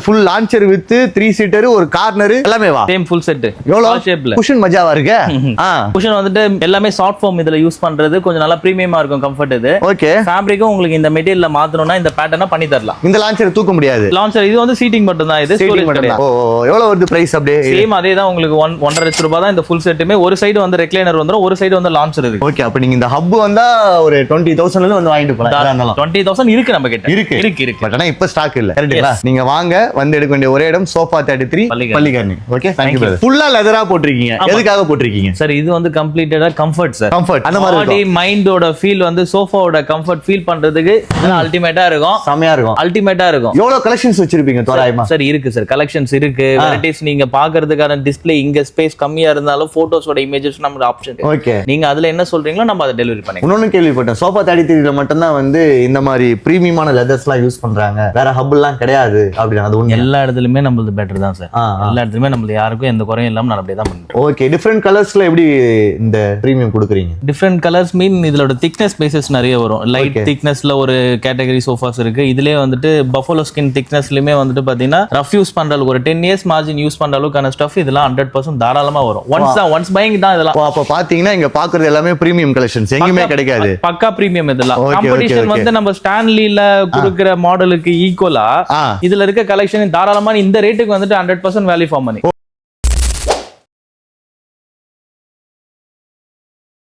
Full launcher with 3 seater ஒரு corner எல்லாமே வா சேம் ஃபுல் செட் எவ்வளவு ஷேப்ல குஷன் மஜாவா இருக்கு. குஷன் வந்துட்டு எல்லாமே சாஃப்ட் ஃபார்ம் இதுல யூஸ் பண்றது கொஞ்சம் நல்லா பிரீமியமா இருக்கும். கம்ஃபர்ட் இது. ஓகே. ஃபேப்ரிக்கும் உங்களுக்கு இந்த மெட்டீரியல்ல மாத்தணும்னா இந்த பேட்டர்னா பண்ணி தரலாம். இந்த லான்ச்சர் தூக்க முடியாது. லான்ச்சர் இது வந்து சீட்டிங் மட்டும் தான். இது சீட்டிங் மட்டும் தான். ஓ எவ்வளவு வருது பிரைஸ் அப்படியே? சேம் அதே தான் உங்களுக்கு 1.5 லட்சம் ரூபாய் தான் இந்த ஃபுல் செட்டுமே. ஒரு சைடு வந்து ரெக்லைனர் வந்துரும், ஒரு சைடு வந்து லான்ச்சர் இருக்கு. ஓகே. அப்ப நீங்க இந்த ஹப் வந்தா ஒரு 20,000 ல வந்து வாங்கிட்டு போலாம். 20,000 இருக்கு நம்ம கிட்ட. இருக்கு. பட் ஆனா இப்ப ஸ்டாக் இல்ல. கரெக்ட்டா? நீங்க வாங்க வந்து எடுக்க வேண்டிய ஒரே இடம் sofa 33 Pallikaranai. Okay. Thank you brother. ஃபுல்லா லெதரா போட்டுருக்கீங்க. எதுக்காக போட்டுருக்கீங்க? சார் இது வந்து கம்ப்ளீட்டடா கம்ஃபர்ட் சார். கம்ஃபர்ட். அந்த மாதிரி பாடி மைண்டோட ஃபீல் வந்து சோஃபாவோட கம்ஃபர்ட் ஃபீல் பண்றதுக்கு அல்டிமேட்டா இருக்கும். செமையா இருக்கும். அல்டிமேட்டா இருக்கும். எவ்வளவு கலெக்ஷன்ஸ் வச்சிருப்பீங்க தோராயமா? சார் இருக்கு சார். கலெக்ஷன்ஸ் இருக்கு. வெரைட்டிஸ் நீங்க பாக்குறதுக்கான டிஸ்ப்ளே இங்க ஸ்பேஸ் கம்மியா இருந்தாலும் போட்டோஸோட இமேஜஸ் நம்ம ஆப்ஷன் இருக்கு. ஓகே. நீங்க அதுல என்ன சொல்றீங்களோ நம்ம அதை டெலிவரி பண்ணிக்கலாம். இன்னொன்னு கேள்விப்பட்டேன். சோஃபா 33 ல மட்டும் தான் வந்து இந்த மாதிரி பிரீமியமான லெதர்ஸ்லாம் யூஸ் பண்றாங்க. வேற ஹப்லாம் கிடையாது அப்படினா அது உண்மை? எல்லா இடத்துலயுமே நம்மளுது பெட்டர் தான் சார். எல்லா இடத்துலயுமே நம்மளுது யாருக்கும் எந்த குறையும் இல்லாம நான் அப்படியே தான் பண்றேன். ஓகே. டிஃபரண்ட் கலர்ஸ்ல எப்படி இந்த பிரீமியம் கொடுக்குறீங்க? டிஃபரண்ட் கலர்ஸ் மீன் இதோட திக்னஸ் பேசஸ் நிறைய வரும். லைட் திக்னஸ்ல ஒரு கேட்டகரி சோஃபாஸ் இருக்கு. இதுலயே வந்துட்டு பஃபலோ ஸ்கின் திக்னஸ்லயுமே வந்துட்டு பாத்தீங்கன்னா ரஃப் யூஸ் பண்ற அளவுக்கு ஒரு 10 இயர்ஸ் மார்ஜின் யூஸ் பண்ற அளவுக்கான ஸ்டஃப் இதெல்லாம் 100% தாராளமா வரும். ஒன்ஸ் பையிங் தான் இதெல்லாம். அப்ப பாத்தீங்கன்னா இங்க பாக்குறது எல்லாமே பிரீமியம் கலெக்ஷன்ஸ். எங்கயுமே கிடைக்காது. பக்கா பிரீமியம் இதெல்லாம். காம்படிஷன் வந்து நம்ம ஸ்டான்லில குடுக்குற மாடலுக்கு ஈக்குவலா இதுல இருக்க கலெக்ஷன் தாராளமா இந்த ரேட்டுக்கு வந்துட்டு 100% வேல்யூ ஃபார் மணி.